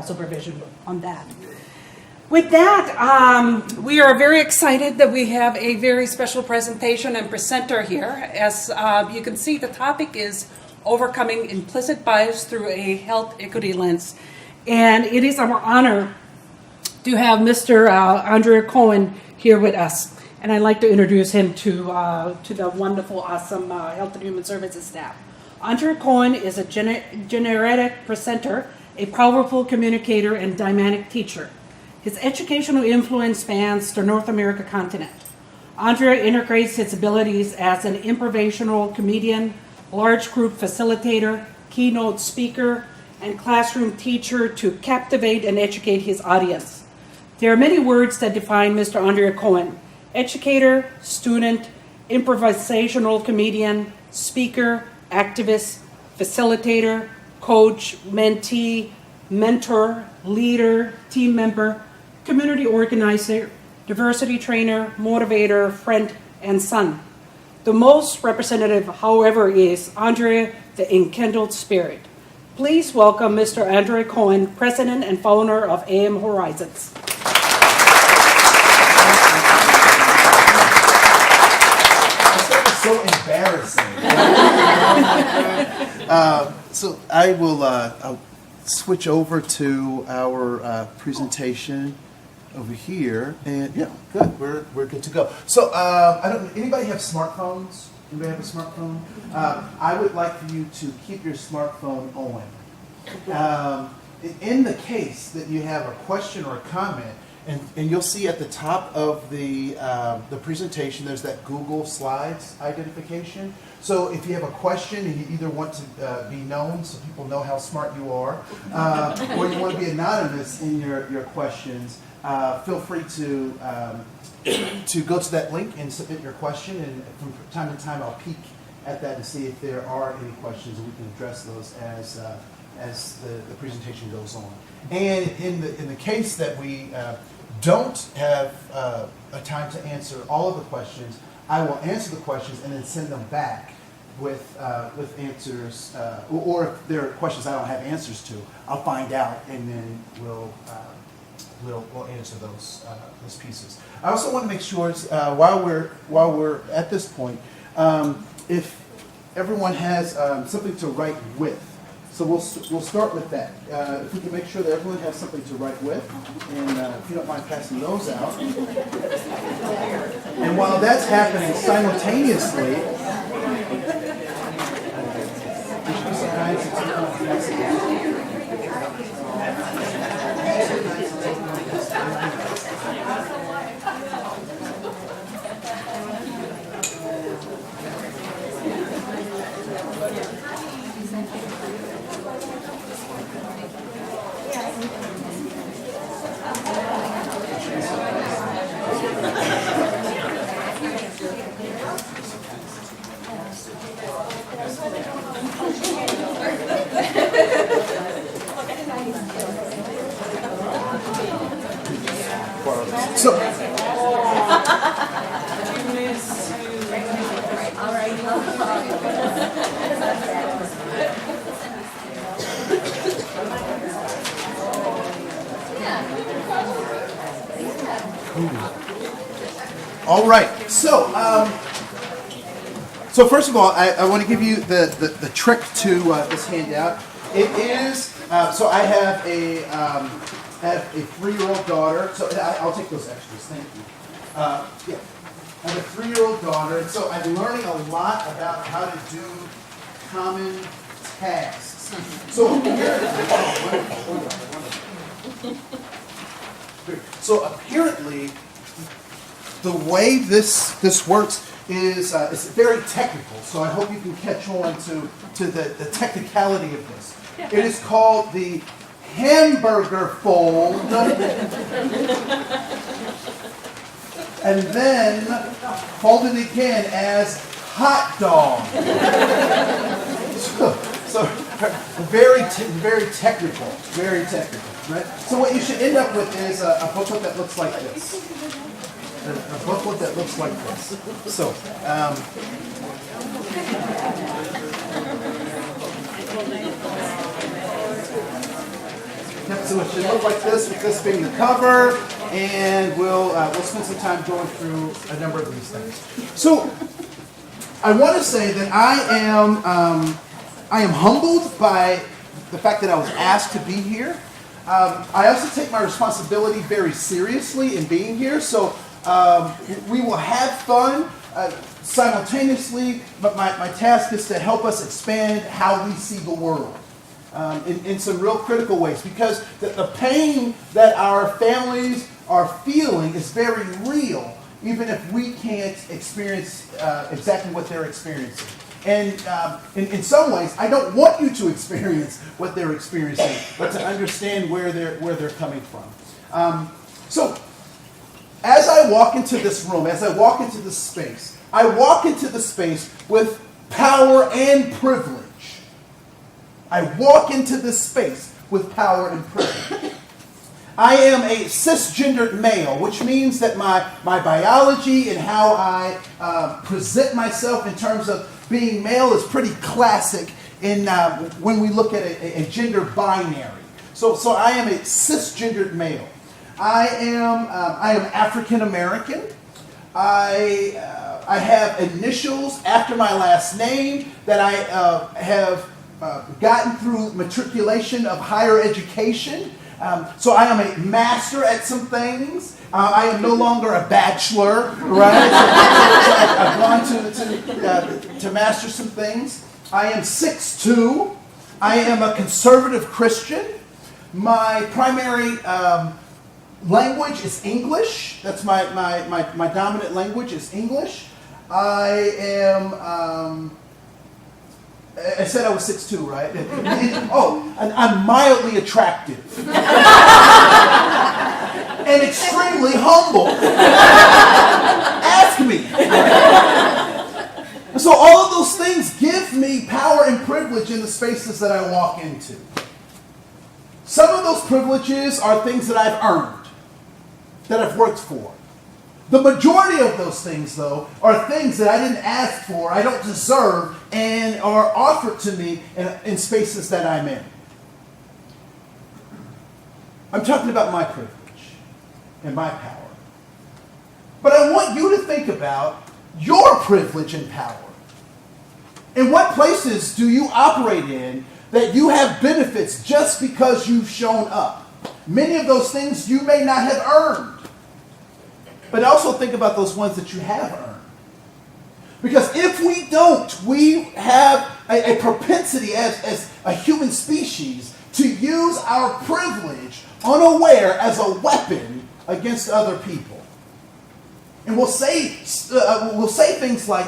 supervision on that. With that, we are very excited that we have a very special presentation and presenter here. As you can see, the topic is overcoming implicit bias through a health equity lens. And it is our honor to have Mr. Andrea Koen here with us. And I'd like to introduce him to the wonderful, awesome Health and Human Services staff. Andrea Koen is a generic presenter, a powerful communicator, and dynamic teacher. His educational influence spans the North America continent. Andrea integrates his abilities as an improvisational comedian, large group facilitator, keynote speaker, and classroom teacher to captivate and educate his audience. There are many words that define Mr. Andrea Koen: educator, student, improvisational comedian, speaker, activist, facilitator, coach, mentee, mentor, leader, team member, community organizer, diversity trainer, motivator, friend, and son. The most representative, however, is Andrea, the enkindled spirit. Please welcome Mr. Andrea Koen, president and founder of AM Horizons. So embarrassing. So I will I'll switch over to our presentation over here, and yeah, good. We're good to go. So I don't. Anybody have smartphones? Anybody have a smartphone? I would like for you to keep your smartphone on. In the case that you have a question or a comment, and you'll see at the top of the presentation, there's that Google Slides identification. So if you have a question and you either want to be known so people know how smart you are, or you want to be anonymous in your questions, feel free to go to that link and submit your question. And from time to time, I'll peek at that and see if there are any questions, and we can address those as the presentation goes on. And in the case that we don't have a time to answer all of the questions, I will answer the questions and then send them back with answers, or if there are questions I don't have answers to, I'll find out and then we'll answer those pieces. I also want to make sure while we're at this point, if everyone has something to write with. So we'll start with that. If we can make sure that everyone has something to write with, and if you don't mind passing those out. And while that's happening simultaneously, all right. So first of all, I want to give you the trick to this handout. It is so I have a 3-year-old daughter. So I'll take those extras. Thank you. Yeah, I have a 3-year-old daughter, and so I'm learning a lot about how to do common tasks. So apparently, the way this works is it's very technical. So I hope you can catch on to the technicality of this. It is called the hamburger fold, and then fold it again as hot dog. So very technical, right? So what you should end up with is a booklet that looks like this. A booklet that looks like this. So, Yep, so it should look like this, with this being the cover, and we'll spend some time going through a number of these things. So, I want to say that I am humbled by the fact that I was asked to be here. I also take my responsibility very seriously in being here, so we will have fun simultaneously, but my task is to help us expand how we see the world in some real critical ways, because the pain that our families are feeling is very real, even if we can't experience exactly what they're experiencing. And in some ways, I don't want you to experience what they're experiencing, but to understand where they're coming from. So, as I walk into this room, as I walk into this space, I walk into the space with power and privilege. I walk into this space with power and privilege. I am a cisgendered male, which means that my biology and how I present myself in terms of being male is pretty classic in when we look at a gender binary. So I am a cisgendered male. I am African American. I have initials after my last name that I have gotten through matriculation of higher education. So I am a master at some things. I am no longer a bachelor, right? So I've gone to master some things. I am 6'2". I am a conservative Christian. My primary language is English. That's my dominant language is English. I said I was 6'2", right? And I'm mildly attractive. And extremely humble. Ask me. So all of those things give me power and privilege in the spaces that I walk into. Some of those privileges are things that I've earned, that I've worked for. The majority of those things, though, are things that I didn't ask for, I don't deserve, and are offered to me in spaces that I'm in. I'm talking about my privilege and my power. But I want you to think about your privilege and power. In what places do you operate in that you have benefits just because you've shown up? Many of those things you may not have earned. But also think about those ones that you have earned. Because if we don't, we have a propensity as a human species to use our privilege unaware as a weapon against other people. And we'll say things like,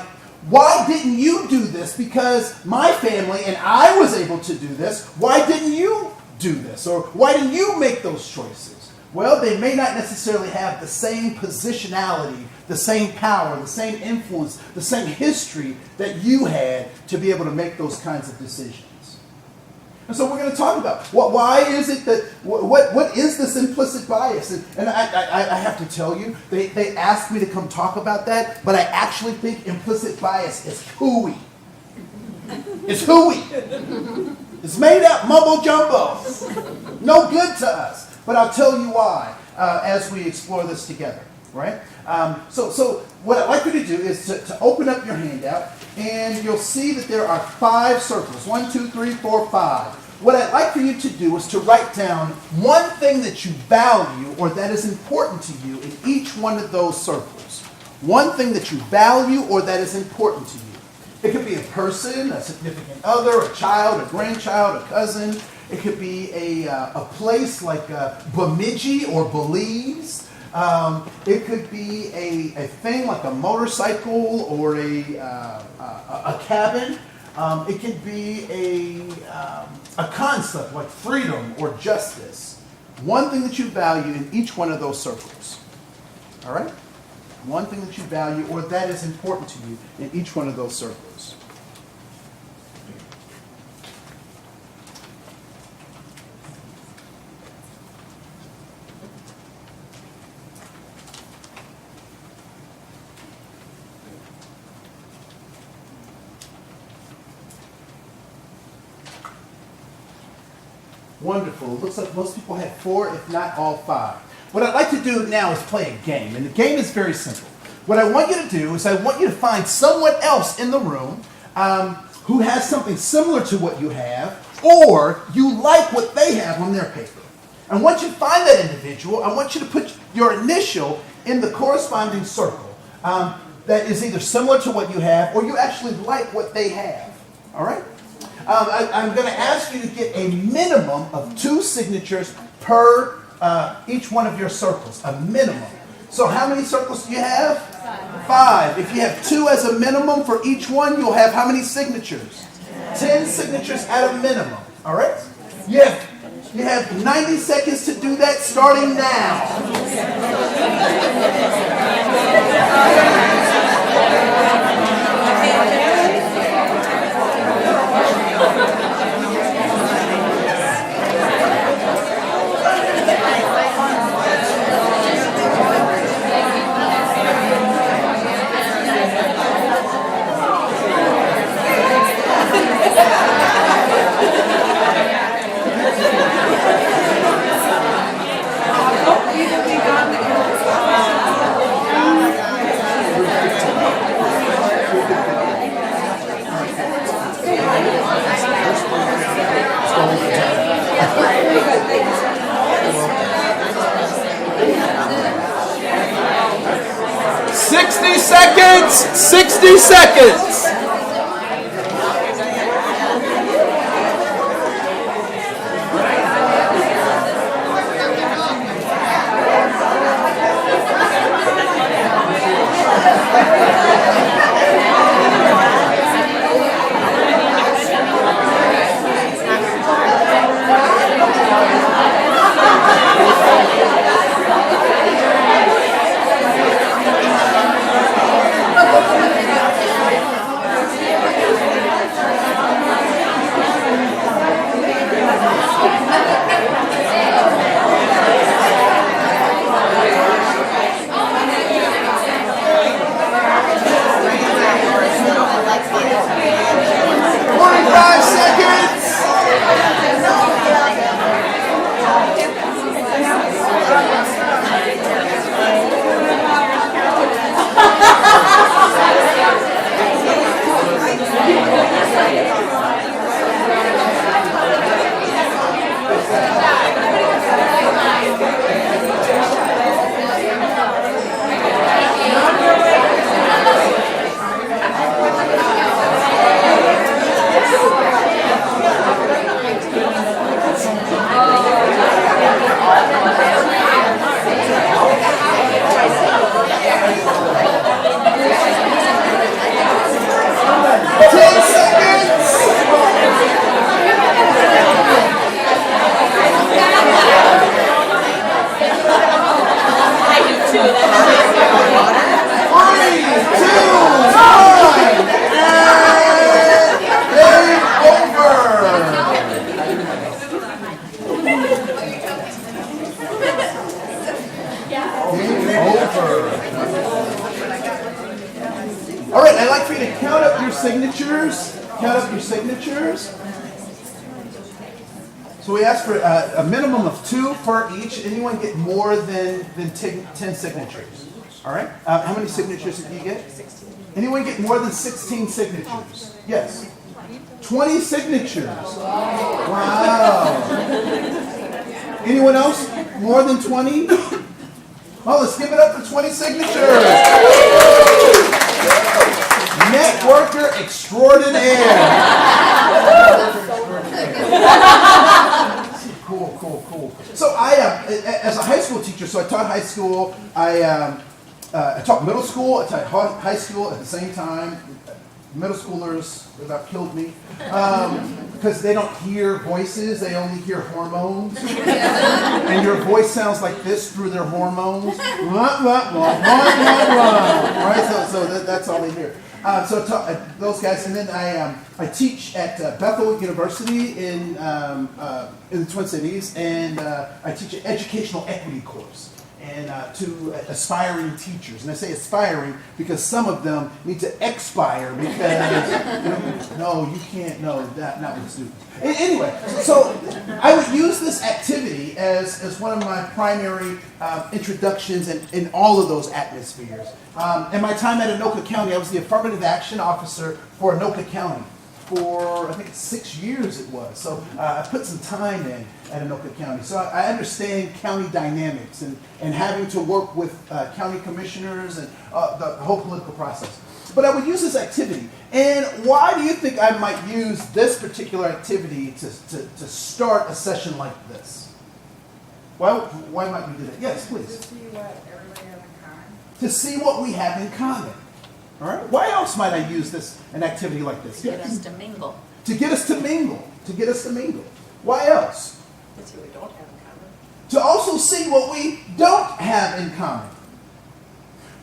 why didn't you do this? Because my family and I was able to do this. Why didn't you do this? Or why didn't you make those choices? Well, they may not necessarily have the same positionality, the same power, the same influence, the same history that you had to be able to make those kinds of decisions. And so we're going to talk about why is it that, what is this implicit bias? And I have to tell you, they asked me to come talk about that, but I actually think implicit bias is hooey. It's hooey. It's made up mumbo jumbo. No good to us. But I'll tell you why as we explore this together, right? So what I'd like you to do is to open up your handout, and you'll see that there are 5 circles. 1, 2, 3, 4, 5. What I'd like for you to do is to write down one thing that you value or that is important to you in each one of those circles. One thing that you value or that is important to you. It could be a person, a significant other, a child, a grandchild, a cousin. It could be a place like Bemidji or Belize. It could be a thing like a motorcycle or a cabin. It could be a concept like freedom or justice. One thing that you value in each one of those circles. All right? One thing that you value or that is important to you in each one of those circles. Wonderful. It looks like most people had 4, if not all 5. What I'd like to do now is play a game, and the game is very simple. What I want you to do is I want you to find someone else in the room who has something similar to what you have, or you like what they have on their paper. And once you find that individual, I want you to put your initial in the corresponding circle that is either similar to what you have, or you actually like what they have. All right? I'm going to ask you to get a minimum of 2 signatures per each one of your circles. A minimum. So how many circles do you have? 5. If you have 2 as a minimum for each one, you'll have how many signatures? 10 signatures at a minimum. All right? You have 90 seconds to do that, starting now. 60 seconds! 60 seconds! All right, I'd like for you to count up your signatures. Count up your signatures. So we asked for a minimum of 2 per each. Anyone get more than 10 signatures? All right. How many signatures did you get? 16. Anyone get more than 16 signatures? Yes. 20 signatures. Wow. Anyone else? More than 20? Oh, let's give it up for 20 signatures. Networker extraordinaire. Cool. So I, as a high school teacher, so I taught high school. I taught middle school. I taught high school at the same time. Middle schoolers about killed me because they don't hear voices; they only hear hormones. And your voice sounds like this through their hormones. Right? So that's all they hear. So I taught those guys, and then I teach at Bethel University in the Twin Cities, and I teach an educational equity course. and to aspiring teachers. And I say aspiring because some of them need to expire because, no, you can't, no, not with students. Anyway, so I would use this activity as one of my primary introductions in all of those atmospheres. In my time at Anoka County, I was the affirmative action officer for Anoka County for, I think, 6 years it was. So I put some time in at Anoka County. So I understand county dynamics and having to work with county commissioners and the whole political process. But I would use this activity. And why do you think I might use this particular activity to start a session like this? Why might we do that? Yes, please. To see what everybody has in common. To see what we have in common. All right. Why else might I use an activity like this? To get us to mingle. To get us to mingle. To get us to mingle. Why else? To see what we don't have in common. To also see what we don't have in common.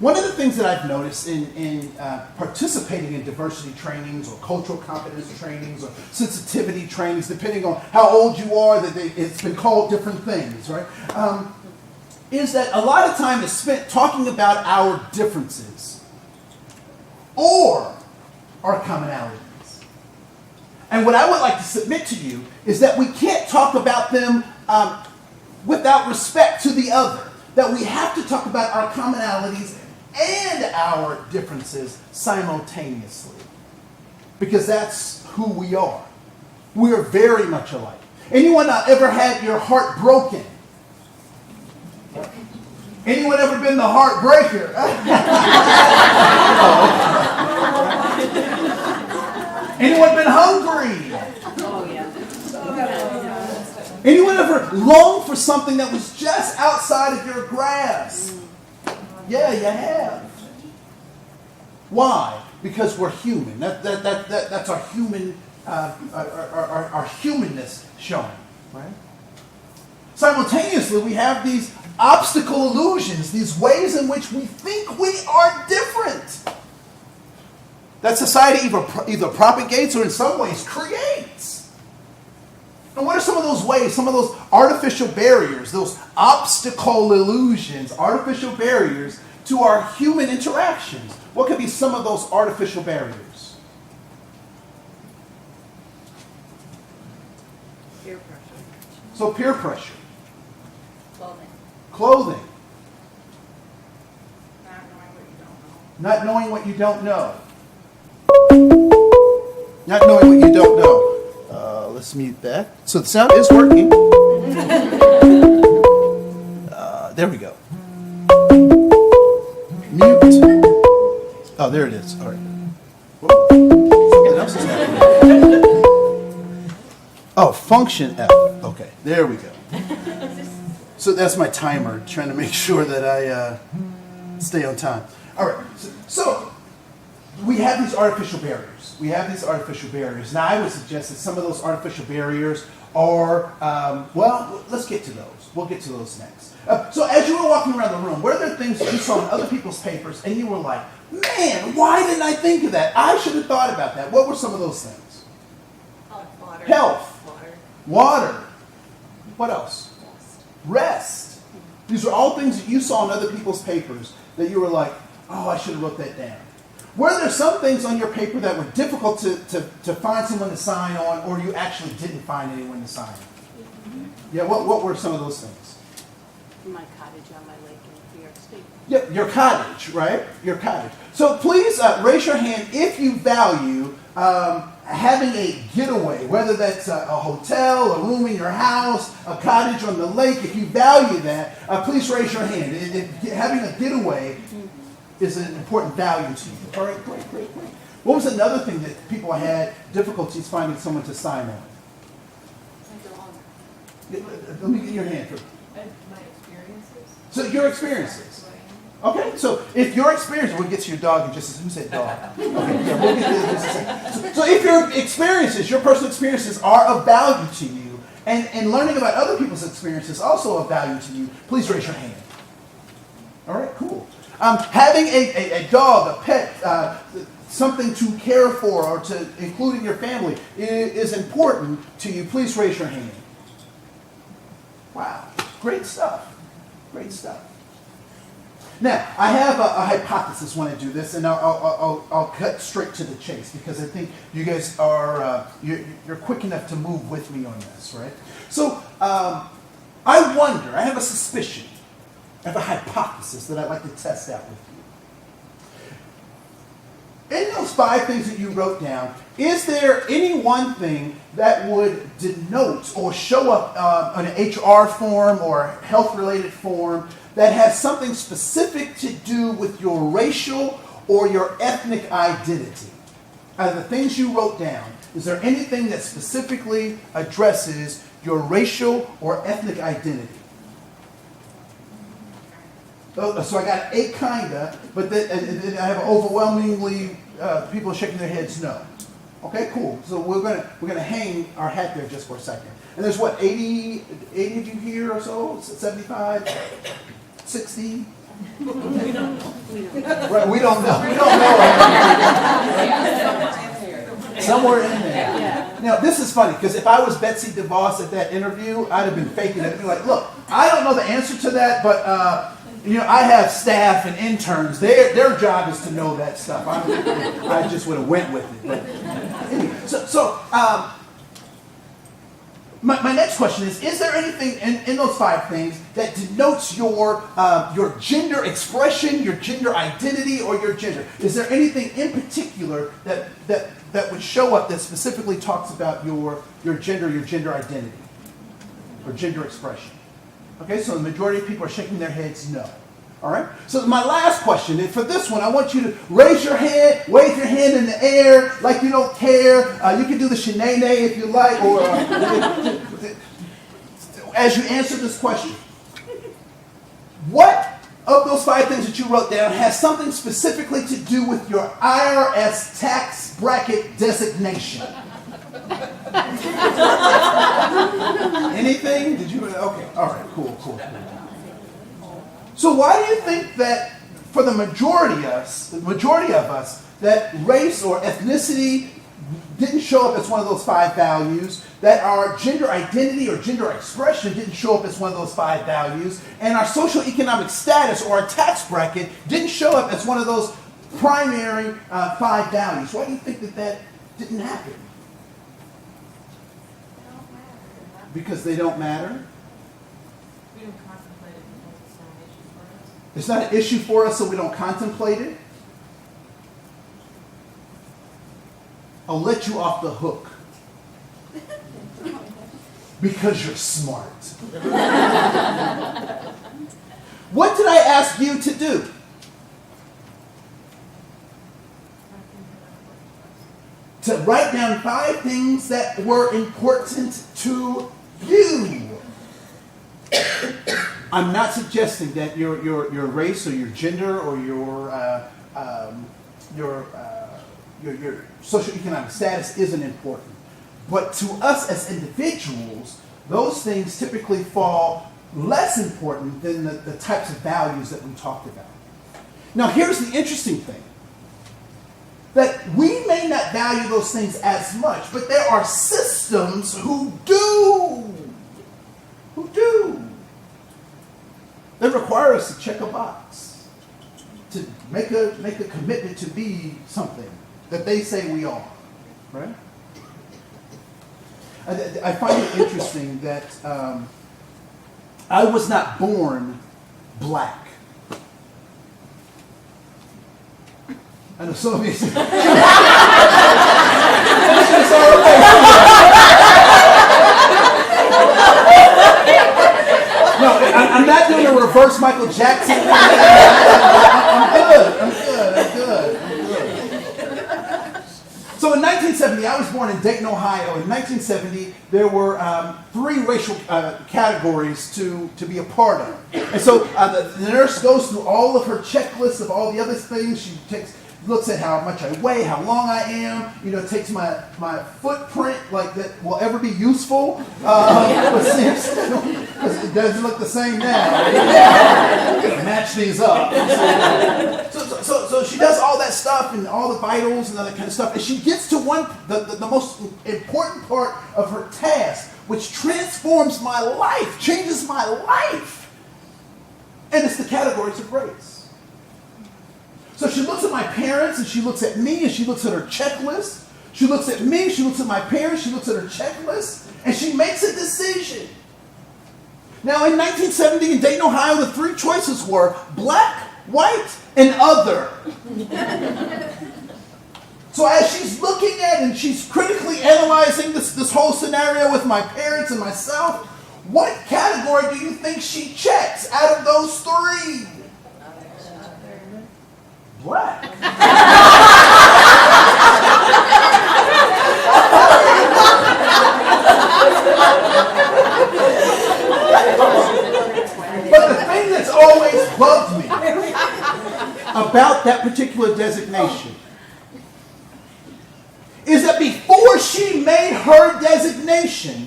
One of the things that I've noticed in participating in diversity trainings or cultural competence trainings or sensitivity trainings, depending on how old you are, it's been called different things, right? Is that a lot of time is spent talking about our differences or our commonalities. And what I would like to submit to you is that we can't talk about them without respect to the other. That we have to talk about our commonalities and our differences simultaneously. Because that's who we are. We are very much alike. Anyone ever had your heart broken? Anyone ever been the heartbreaker? Anyone been hungry? Oh, yeah. Anyone ever longed for something that was just outside of your grasp? Yeah, you have. Why? Because we're human. That's our human, our humanness showing, right? Simultaneously, we have these obstacle illusions, these ways in which we think we are different. That society either propagates or in some ways creates. And what are some of those ways, some of those artificial barriers, those obstacle illusions, artificial barriers to our human interactions? What could be some of those artificial barriers? Peer pressure. So peer pressure. Clothing. Clothing. Not knowing what you don't know. Not knowing what you don't know. Not knowing what you don't know. Let's mute that. So the sound is working. There we go. Mute. Oh, there it is. All right. Whoa. Something else is happening. Oh, function F. Okay, there we go. So that's my timer, trying to make sure that I stay on time. All right. So we have these artificial barriers. Now, I would suggest that some of those artificial barriers are, well, let's get to those. We'll get to those next. So as you were walking around the room, were there things that you saw in other people's papers and you were like, man, why didn't I think of that? I should have thought about that. What were some of those things? Water. Health. Water. What else? Rest. Rest. These are all things that you saw in other people's papers that you were like, oh, I should have wrote that down. Were there some things on your paper that were difficult to find someone to sign on, or you actually didn't find anyone to sign on? Yeah, what were some of those things? My cottage on my lake in New York State. Yeah, your cottage, right? Your cottage. So please raise your hand if you value having a getaway, whether that's a hotel, a room in your house, a cottage on the lake. If you value that, please raise your hand. Having a getaway is an important value to you. All right, great. What was another thing that people had difficulties finding someone to sign on? Let me get your hand first. My experiences. So your experiences. Okay, so if your experience, we'll get to your dog in just a second. Who said dog? Okay, yeah, we'll get to this in just a second. So if your experiences, your personal experiences are of value to you, and learning about other people's experiences also of value to you, please raise your hand. All right, cool. Having a dog, a pet, something to care for or to include in your family is important to you. Please raise your hand. Wow, great stuff. Great stuff. Now, I have a hypothesis when I do this, and I'll cut straight to the chase because I think you guys are you're quick enough to move with me on this, right? So I wonder, I have a suspicion, I have a hypothesis that I'd like to test out with you. In those 5 things that you wrote down, is there any one thing that would denote or show up on an HR form or a health-related form that has something specific to do with your racial or your ethnic identity? Out of the things you wrote down, is there anything that specifically addresses your racial or ethnic identity? So I got 8 kinda, but then and I have overwhelmingly people shaking their heads no. Okay, cool. So we're gonna hang our hat there just for a second. And there's what, 80 of you here or so? 75? 60? We don't know. Right, we don't know. We don't know. Somewhere in there. Yeah. Now, this is funny, because if I was Betsy DeVos at that interview, I'd have been faking it. I'd be like, look, I don't know the answer to that, but I have staff and interns. Their job is to know that stuff. I just would have went with it. But anyway, my next question is there anything in those 5 things that denotes your gender expression, your gender identity, or your gender? Is there anything in particular that would show up that specifically talks about your gender identity, or gender expression? Okay, so the majority of people are shaking their heads no. All right? So my last question, and for this one, I want you to raise your hand, wave your hand in the air like you don't care. You can do the shenane if you like, or as you answer this question. What of those 5 things that you wrote down has something specifically to do with your IRS tax bracket designation? Anything? Did you? Okay. All right. Cool. So why do you think that for the majority of us, that race or ethnicity didn't show up as one of those 5 values, that our gender identity or gender expression didn't show up as one of those 5 values, and our socioeconomic status or our tax bracket didn't show up as one of those primary 5 values? Why do you think that didn't happen? Because they don't matter? We don't contemplate it because It's not an issue for us, so we don't contemplate it? I'll let you off the hook. Because you're smart. What did I ask you to do? To write down 5 things that were important to you. I'm not suggesting that your race or your gender or your socioeconomic status isn't important. But to us as individuals, those things typically fall less important than the types of values that we talked about. Now, here's the interesting thing. That we may not value those things as much, but there are systems who do. That require us to check a box, to make a commitment to be something that they say we are, right? I find it interesting that I was not born black. I know some of you. No, I'm not doing a reverse Michael Jackson. I'm good. So in 1970, I was born in Dayton, Ohio. In 1970, there were 3 racial categories to be a part of. And so the nurse goes through all of her checklists of all the other things. She looks at how much I weigh, how long I am, takes my footprint, like that will ever be useful. Because it doesn't look the same now. Match these up. So she does all that stuff and all the vitals and all that kind of stuff. And she gets to the most important part of her task, which transforms my life, changes my life. And it's the categories of race. she looks at my parents, and she looks at me, and she looks at her checklist. She looks at me, she looks at my parents, she looks at her checklist, and she makes a decision. Now, in 1970 in Dayton, Ohio, the three choices were black, white, and other. So as she's looking at and she's critically analyzing this whole scenario with my parents and myself, what category do you think she checks out of those three? Black. But the thing that's always bugged me about that particular designation is that before she made her designation,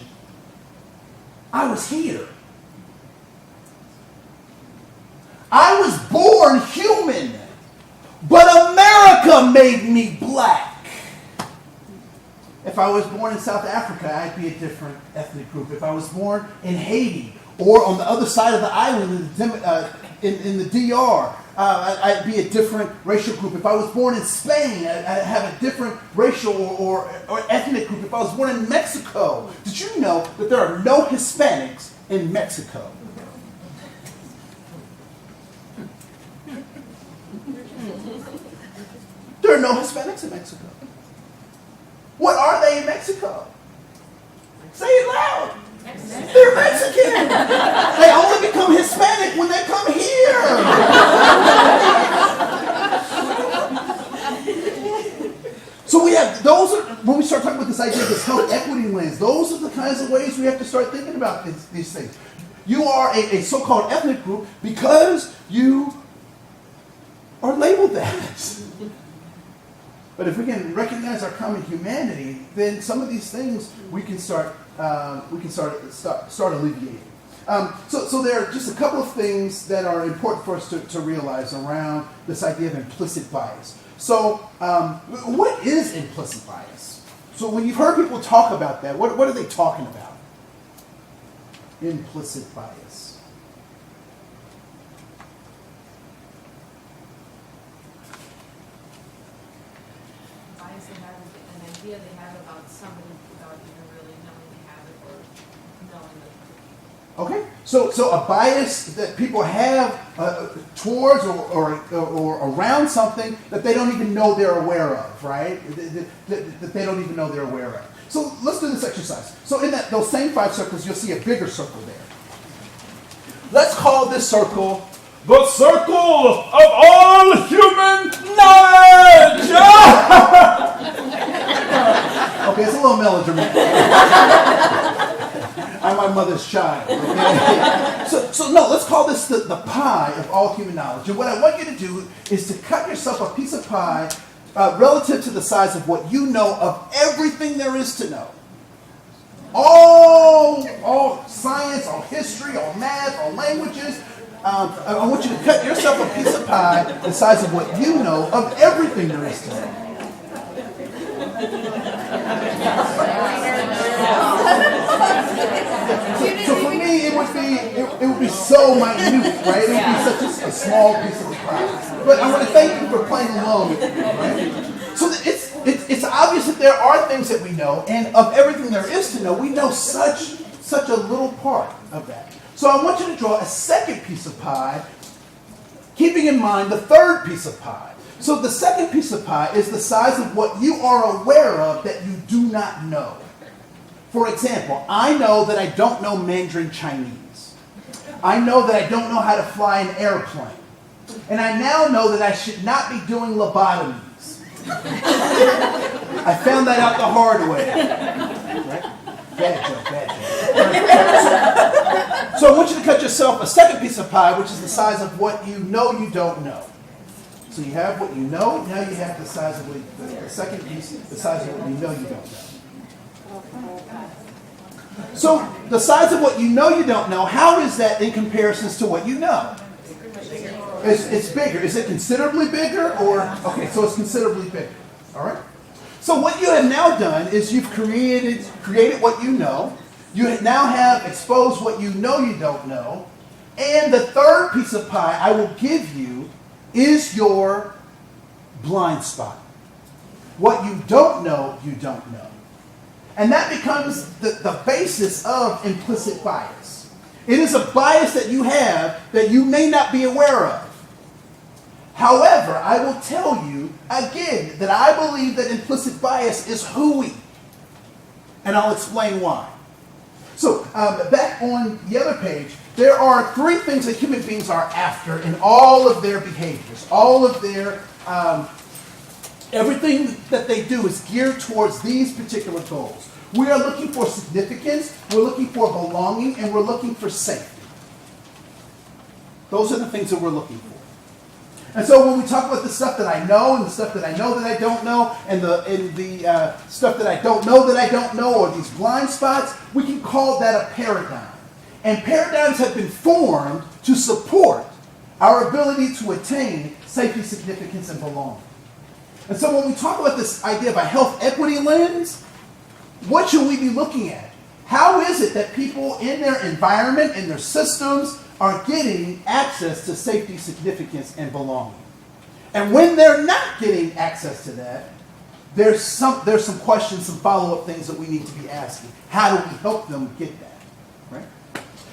I was here. I was born human, but America made me black. If I was born in South Africa, I'd be a different ethnic group. If I was born in Haiti or on the other side of the island in the DR, I'd be a different racial group. If I was born in Spain, I'd have a different racial or ethnic group. If I was born in Mexico, did you know that there are no Hispanics in Mexico? There are no Hispanics in Mexico. What are they in Mexico? Say it loud. They're Mexican. They only become Hispanic when they come here. So we have, when we start talking about this idea of this health equity lens, those are the kinds of ways we have to start thinking about these things. You are a so-called ethnic group because you are labeled that. But if we can recognize our common humanity, then some of these things we can start alleviating. So there are just a couple of things that are important for us to realize around this idea of implicit bias. So what is implicit bias? So when you've heard people talk about that, what are they talking about? Implicit bias. Bias they have an idea they have about somebody without even really knowing they have it or knowing that. Okay, so a bias that people have towards or around something that they don't even know they're aware of, right? That they don't even know they're aware of. So let's do this exercise. So in those same 5 circles, you'll see a bigger circle there. Let's call this circle the circle of all human knowledge. Okay, it's a little melodramatic. I'm my mother's child. Okay? So no, let's call this the pie of all human knowledge. And what I want you to do is to cut yourself a piece of pie relative to the size of what you know of everything there is to know. All science, all history, all math, all languages. I want you to cut yourself a piece of pie the size of what you know of everything there is to know. So for me, it would be so minute, right? It would be such a small piece of the pie. But I want to thank you for playing along with me, right? So it's obvious that there are things that we know, and of everything there is to know, we know such a little part of that. So I want you to draw a second piece of pie, keeping in mind the third piece of pie. So the second piece of pie is the size of what you are aware of that you do not know. For example, I know that I don't know Mandarin Chinese. I know that I don't know how to fly an airplane. And I now know that I should not be doing lobotomies. I found that out the hard way. Right? Bad joke. So I want you to cut yourself a second piece of pie, which is the size of what you know you don't know. So you have what you know, now you have the size of the second piece, the size of what you know you don't know. So the size of what you know you don't know, how is that in comparison to what you know? It's bigger. Is it considerably bigger? Okay, so it's considerably bigger. All right? So what you have now done is you've created what you know. You now have exposed what you know you don't know. And the third piece of pie I will give you is your blind spot. What you don't know, you don't know. And that becomes the basis of implicit bias. It is a bias that you have that you may not be aware of. However, I will tell you again that I believe that implicit bias is hooey. And I'll explain why. So, back on the other page, there are three things that human beings are after in all of their behaviors. All of their, everything that they do is geared towards these particular goals. We are looking for significance, we're looking for belonging, and we're looking for safety. Those are the things that we're looking for. And so when we talk about the stuff that I know and the stuff that I know that I don't know and the stuff that I don't know or these blind spots, we can call that a paradigm. And paradigms have been formed to support our ability to attain safety, significance, and belonging. And so when we talk about this idea of a health equity lens, what should we be looking at? How is it that people in their environment, in their systems, are getting access to safety, significance, and belonging? And when they're not getting access to that, there's some questions, some follow-up things that we need to be asking. How do we help them get that? Right?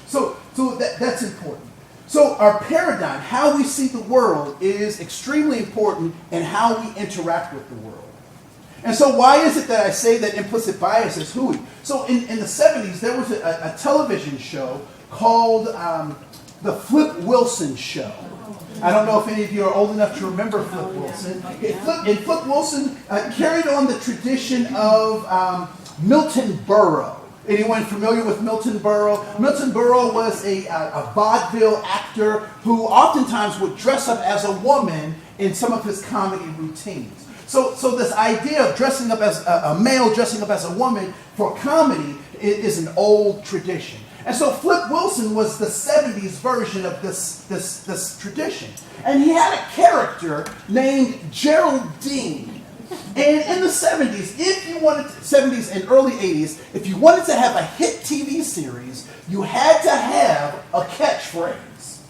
So that's important. So our paradigm, how we see the world, is extremely important in how we interact with the world. And so why is it that I say that implicit bias is hooey? So in the 70s, there was a television show called The Flip Wilson Show. I don't know if any of you are old enough to remember Flip Wilson. Flip Wilson carried on the tradition of Milton Berle. Anyone familiar with Milton Berle? Milton Berle was a vaudeville actor who oftentimes would dress up as a woman in some of his comedy routines. So this idea of dressing up as a male, dressing up as a woman for comedy is an old tradition. And so Flip Wilson was the 70s version of this tradition. And he had a character named Geraldine. And in the 70s, 70s and early 80s, if you wanted to have a hit TV series, you had to have a catchphrase.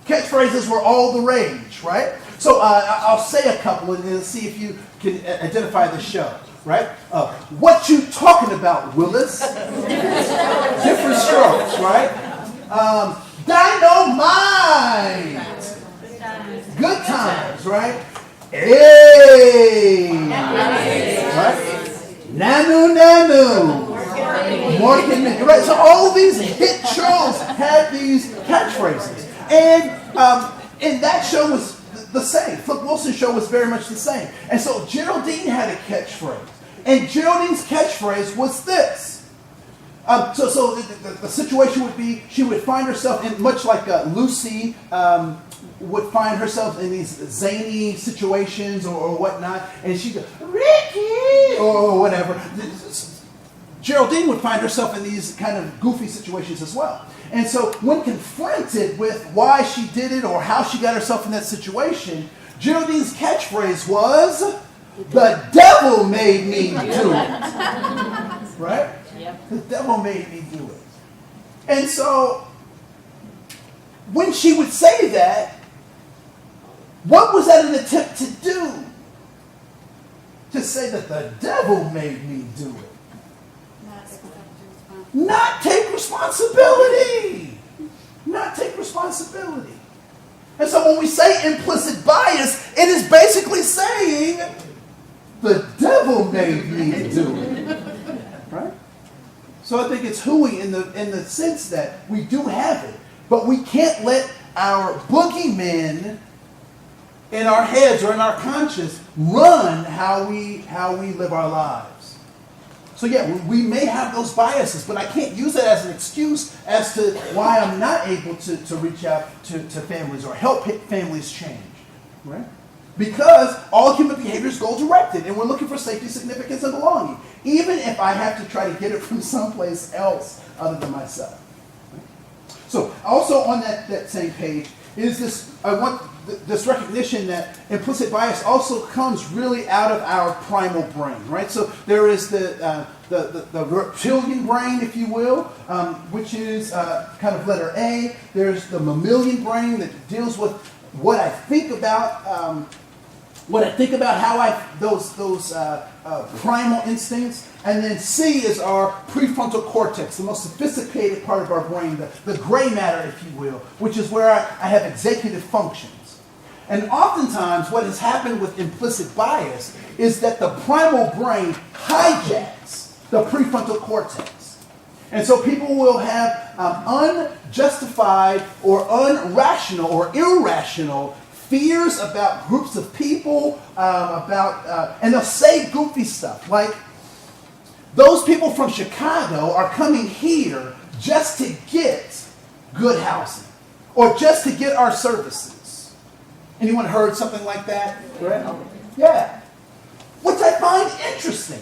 Catchphrases were all the rage, right? So I'll say a couple and see if you can identify the show, right? What you talking about, Willis? Different strokes, right? Dynamite! Good times, right? Hey! Right? Nanu Nanu! Morgan, right? So all these hit shows had these catchphrases. And that show was the same. Flip Wilson's show was very much the same. And so Geraldine had a catchphrase. And Geraldine's catchphrase was this. So the situation would be, she would find herself in, much like Lucy would find herself in these zany situations or whatnot, and she'd go, Ricky, or whatever. Geraldine would find herself in these kind of goofy situations as well. And so when confronted with why she did it or how she got herself in that situation, Geraldine's catchphrase was, the devil made me do it. Right? Yep. The devil made me do it. And so when she would say that, what was that an attempt to do? To say that the devil made me do it. Not take responsibility. Not take responsibility. And so when we say implicit bias, it is basically saying the devil made me do it. Right? So I think it's hooey in the sense that we do have it, but we can't let our boogeymen in our heads or in our conscience run how we live our lives. So yeah, we may have those biases, but I can't use that as an excuse as to why I'm not able to reach out to families or help families change, right? Because all human behavior is goal-directed, and we're looking for safety, significance, and belonging, even if I have to try to get it from someplace else other than myself. Right? So also on that same page is this, I want this recognition that implicit bias also comes really out of our primal brain, right? So there is the reptilian brain, if you will, which is kind of letter A. There's the mammalian brain that deals with what I think about when I think about how those primal instincts, and then C is our prefrontal cortex, the most sophisticated part of our brain, the gray matter, if you will, which is where I have executive functions. And oftentimes what has happened with implicit bias is that the primal brain hijacks the prefrontal cortex. And so people will have unjustified or unrational or irrational fears about groups of people, and they'll say goofy stuff like, those people from Chicago are coming here just to get good housing or just to get our services. Anyone heard something like that? Right? Yeah. Which I find interesting.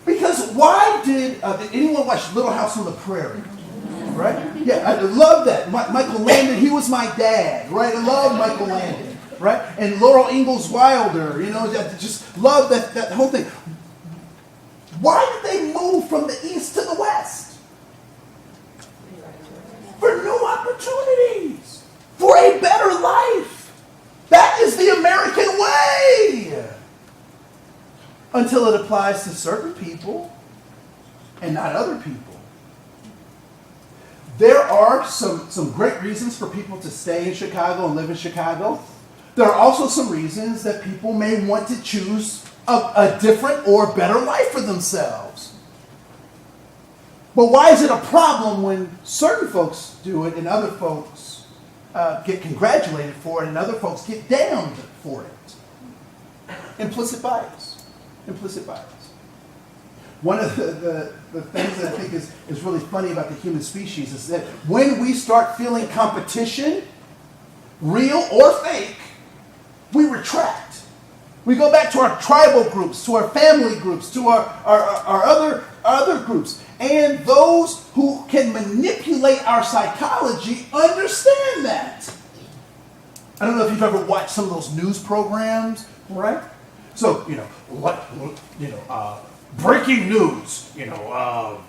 Because why did anyone watch Little House on the Prairie? Right? Yeah, I love that. Michael Landon, he was my dad, right? I love Michael Landon, right? And Laurel Ingalls Wilder, I just love that whole thing. Why did they move from the east to the west? For new opportunities, for a better life. That is the American way. Until it applies to certain people and not other people. There are some great reasons for people to stay in Chicago and live in Chicago. There are also some reasons that people may want to choose a different or better life for themselves. But why is it a problem when certain folks do it and other folks get congratulated for it and other folks get damned for it? Implicit bias. Implicit bias. One of the things that I think is really funny about the human species is that when we start feeling competition, real or fake, we retract. We go back to our tribal groups, to our family groups, to our other groups. And those who can manipulate our psychology understand that. I don't know if you've ever watched some of those news programs, right? So, breaking news,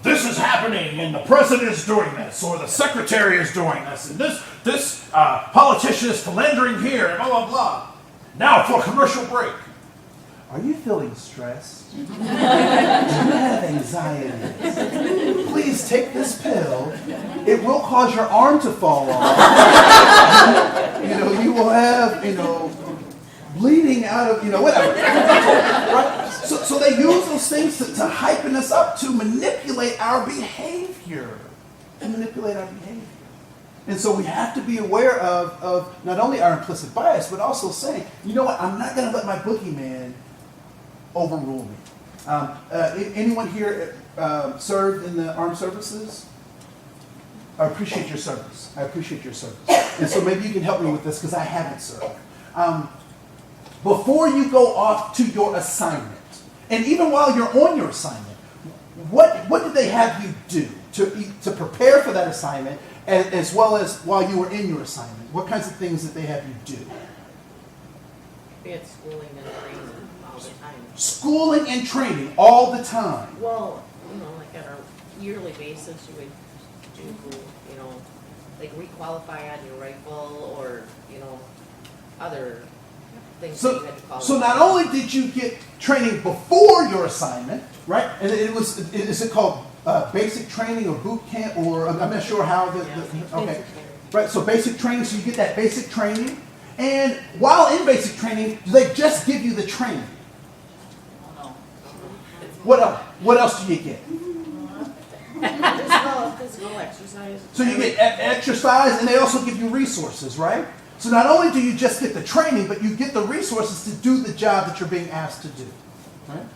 this is happening and the president is doing this or the secretary is doing this and this politician is philandering here and blah, blah, blah. Now for a commercial break. Are you feeling stressed? Do you have anxiety? Please take this pill. It will cause your arm to fall off. You will have, bleeding out of, whatever. Right? So they use those things to hypen us up, to manipulate our behavior. And so we have to be aware of not only our implicit bias, but also saying, you know what, I'm not going to let my boogeyman overrule me. Anyone here served in the armed services? I appreciate your service. And so maybe you can help me with this because I haven't served. Before you go off to your assignment, and even while you're on your assignment, what did they have you do to prepare for that assignment, as well as while you were in your assignment? What kinds of things did they have you do? We had schooling and training all the time. Schooling and training all the time. Well, like at our yearly basis, you would do, like requalify on your rifle or, other things that you had to qualify. So not only did you get training before your assignment, right? And is it called basic training or boot camp, or I'm not sure how okay. Right, so basic training, so you get that basic training. And while in basic training, do they just give you the training? No. What else do you get? Physical exercise. So you get exercise, and they also give you resources, right? So not only do you just get the training, but you get the resources to do the job that you're being asked to do, right?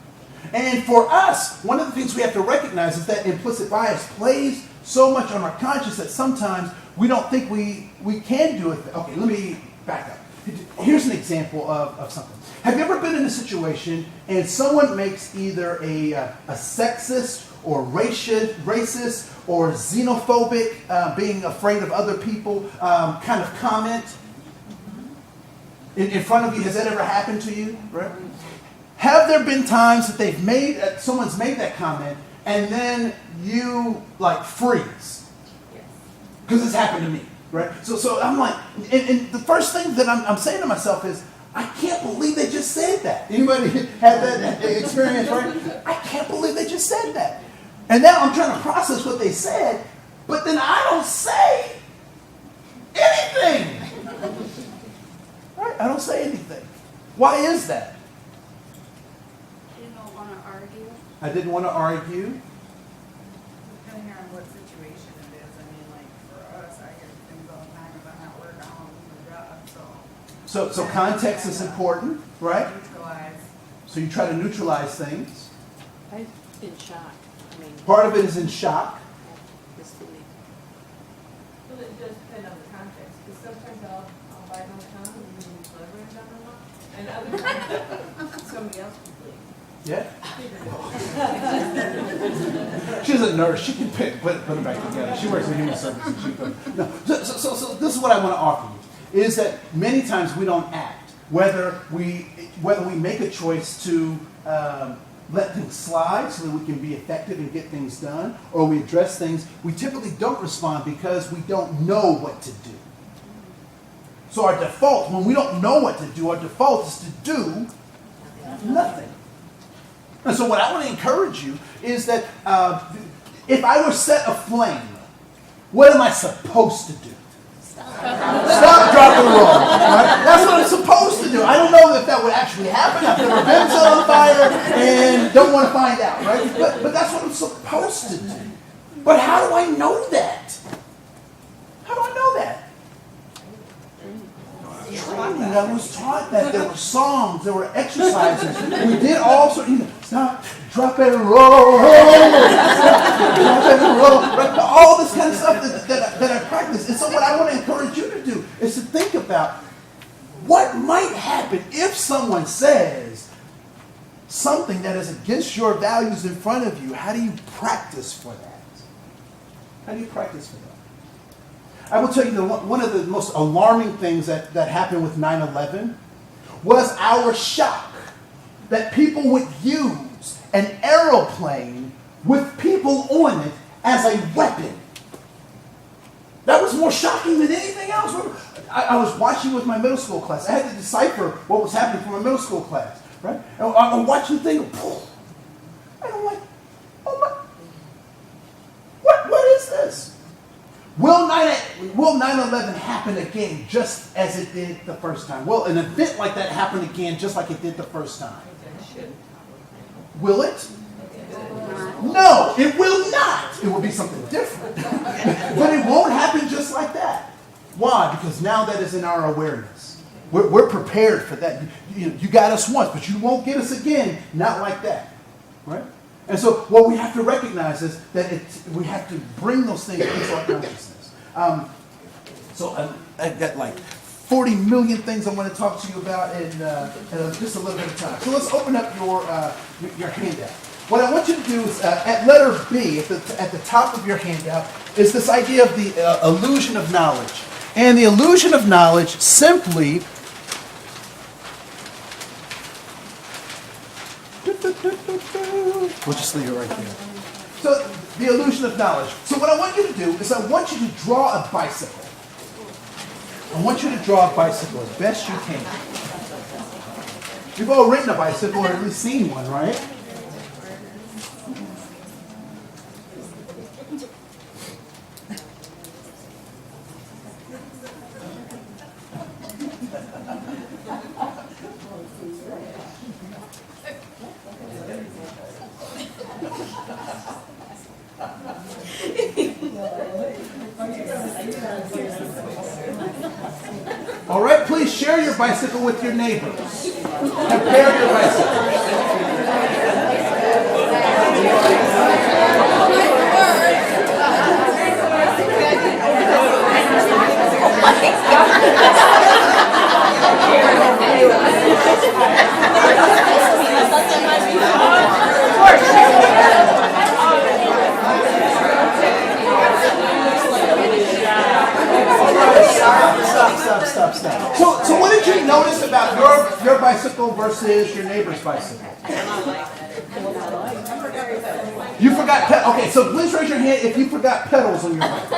And for us, one of the things we have to recognize is that implicit bias plays so much on our conscience that sometimes we don't think we can do it. Okay, let me back up. Here's an example of something. Have you ever been in a situation and someone makes either a sexist or racist or xenophobic, being afraid of other people kind of comment in front of you? Has that ever happened to you? Right? Have there been times that someone's made that comment and then you freeze? Because it's happened to me, right? So I'm like, and the first thing that I'm saying to myself is, I can't believe they just said that. Anybody had that experience, right? I can't believe they just said that. And now I'm trying to process what they said, but then I don't say anything. Right? I don't say anything. Why is that? You don't want to argue? I didn't want to argue. Depending on what situation it is, I mean, like, for us, I hear things all the time about how we're down on the job, So context is important, right? neutralize. So you try to neutralize things. I'm in shock. I mean, Part of it is in shock. disbelief. Well, it does depend on the context, because sometimes I'll buy no time and then leverage on them, and other times somebody else will bleed. Yeah. She's a nurse. She can put it back together. She works in human services. No. So this is what I want to offer you, is that many times we don't act. Whether we make a choice to let things slide so that we can be effective and get things done, or we address things, we typically don't respond because we don't know what to do. So our default, when we don't know what to do, our default is to do nothing. And so what I want to encourage you is that if I were set aflame, what am I supposed to do? Stop, drop, and roll. Right? That's what I'm supposed to do. I don't know if that would actually happen. I've never been set on fire and don't want to find out. Right? But that's what I'm supposed to do. But how do I know that? How do I know that? Training. I was taught that there were songs, there were exercises. We did all sorts. Stop, drop and roll, drop and roll. Right? All this kind of stuff that I practice. And so what I want to encourage you to do is to think about what might happen if someone says something that is against your values in front of you. How do you practice for that? How do you practice for that? I will tell you that one of the most alarming things that happened with 9/11 was our shock that people would use an aeroplane with people on it as a weapon. That was more shocking than anything else. I was watching with my middle school class. I had to decipher what was happening from my middle school class, right? And I'm watching the thing, and I'm like, oh my, what is this? Will 9/11 happen again just as it did the first time? Will an event like that happen again just like it did the first time? Will it? No, it will not. It will be something different. But it won't happen just like that. Why? Because now that is in our awareness. We're prepared for that. You got us once, but you won't get us again. Not like that. Right? And so what we have to recognize is that we have to bring those things into our consciousness. I've got like 40 million things I want to talk to you about in just a little bit of time. So let's open up your handout. What I want you to do is, at letter B, at the top of your handout, is this idea of the illusion of knowledge. And the illusion of knowledge simply we'll just leave it right there. So, the illusion of knowledge. So what I want you to do is I want you to draw a bicycle. I want you to draw a bicycle as best you can. You've all ridden a bicycle or at least seen one, right? All right, please share your bicycle with your neighbors. Compare your bicycles. Stop. So what did you notice about your bicycle versus your neighbor's bicycle? You forgot pedals. Okay, so please raise your hand if you forgot pedals on your bike.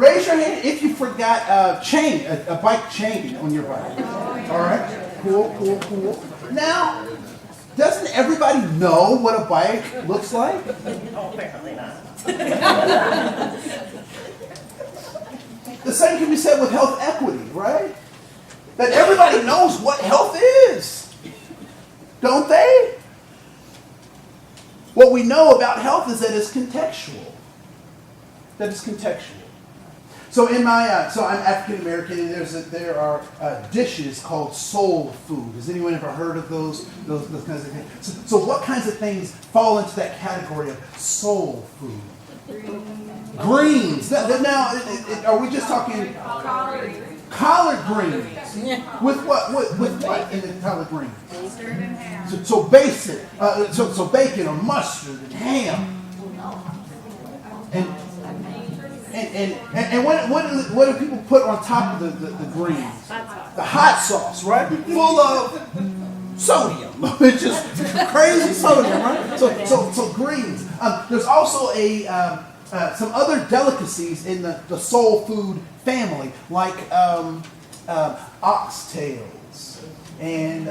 raise your hand if you forgot a bike chain on your bike. All right, cool. Now, doesn't everybody know what a bike looks like? Oh, apparently not. The same can be said with health equity, right? That everybody knows what health is, don't they? What we know about health is that it's contextual. So in my, so I'm African American, and there are dishes called soul food. Has anyone ever heard of those kinds of things? So what kinds of things fall into that category of soul food? Greens. Now, are we just talking collard greens? With what? With what in the collard greens? Mustard and ham. So basic. So bacon or mustard and ham. And what do people put on top of the greens? The hot sauce, right? Full of sodium. It's just crazy sodium, right? So greens. There's also some other delicacies in the soul food family, like oxtails and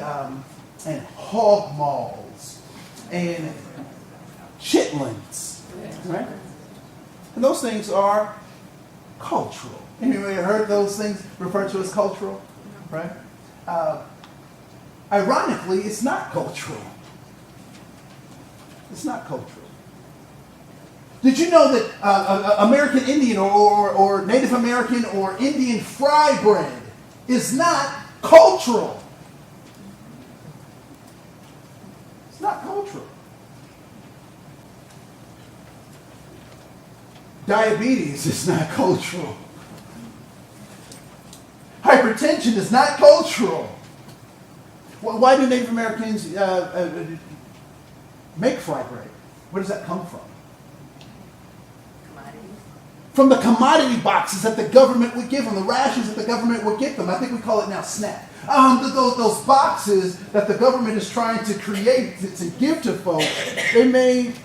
hog maws and chitlins, right? And those things are cultural. Anybody heard those things referred to as cultural? Right? Ironically, it's not cultural. It's not cultural. Did you know that American Indian or Native American or Indian fry bread is not cultural? It's not cultural. Diabetes is not cultural. Hypertension is not cultural. Why do Native Americans make fry bread? Where does that come from? From the commodity boxes that the government would give them, the rations that the government would give them. I think we call it now SNAP. Those boxes that the government is trying to create to give to folks, they made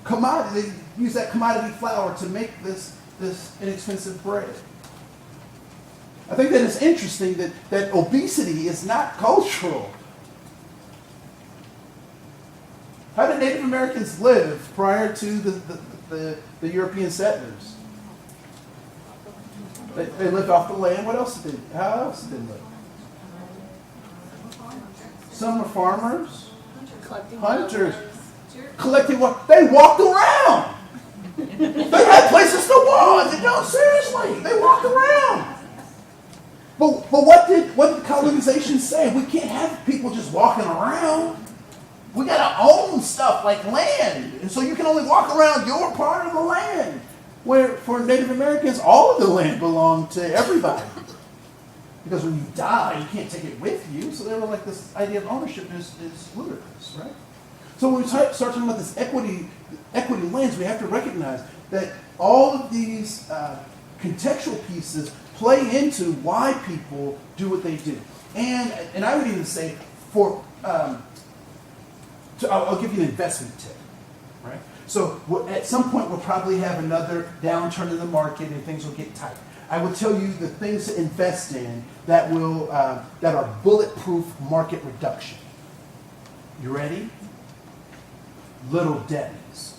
commodity. They use that commodity flour to make this inexpensive bread. I think that it's interesting that obesity is not cultural. How did Native Americans live prior to the European settlers? They lived off the land. What else did they? How else did they live? Some were farmers, hunters, collecting what they walked around. They had places to walk. No, seriously, they walked around. But what did colonization say? We can't have people just walking around. We got to own stuff like land. And so you can only walk around your part of the land. Where for Native Americans, all of the land belonged to everybody. Because when you die, you can't take it with you. So they were like, this idea of ownership is ludicrous, right? So when we start talking about this equity lens, we have to recognize that all of these contextual pieces play into why people do what they do. And I would even say I'll give you an investment tip, right? So at some point we'll probably have another downturn in the market and things will get tight. I will tell you the things to invest in that are bulletproof market reduction. You ready? Little Debbie's.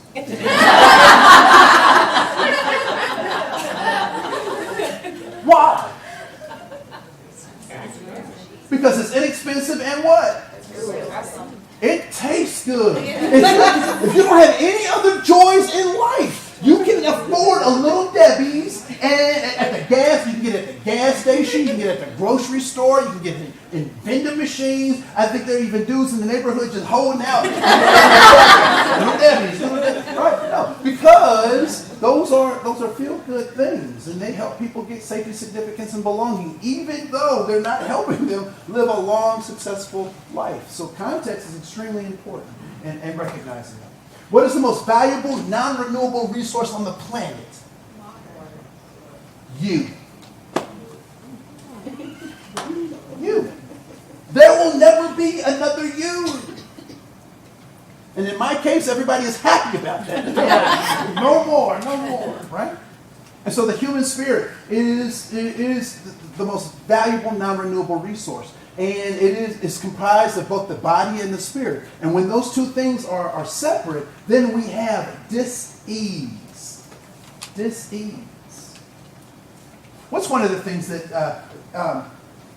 Why? Because it's inexpensive and what? It tastes good. If you don't have any other joys in life, you can afford a Little Debbie's, and at the gas, you can get it at the gas station, you can get it at the grocery store, you can get it in vending machines. I think there are even dudes in the neighborhood just holding out. Little Debbie's, right? No, because those are feel-good things, and they help people get safety, significance, and belonging, even though they're not helping them live a long, successful life. So context is extremely important, and recognizing that. What is the most valuable, non-renewable resource on the planet? You. You. There will never be another you. And in my case, everybody is happy about that. No more, right? And so the human spirit is the most valuable non-renewable resource. And it is comprised of both the body and the spirit. And when those two things are separate, then we have dis-ease. Dis-ease. What's one of the things that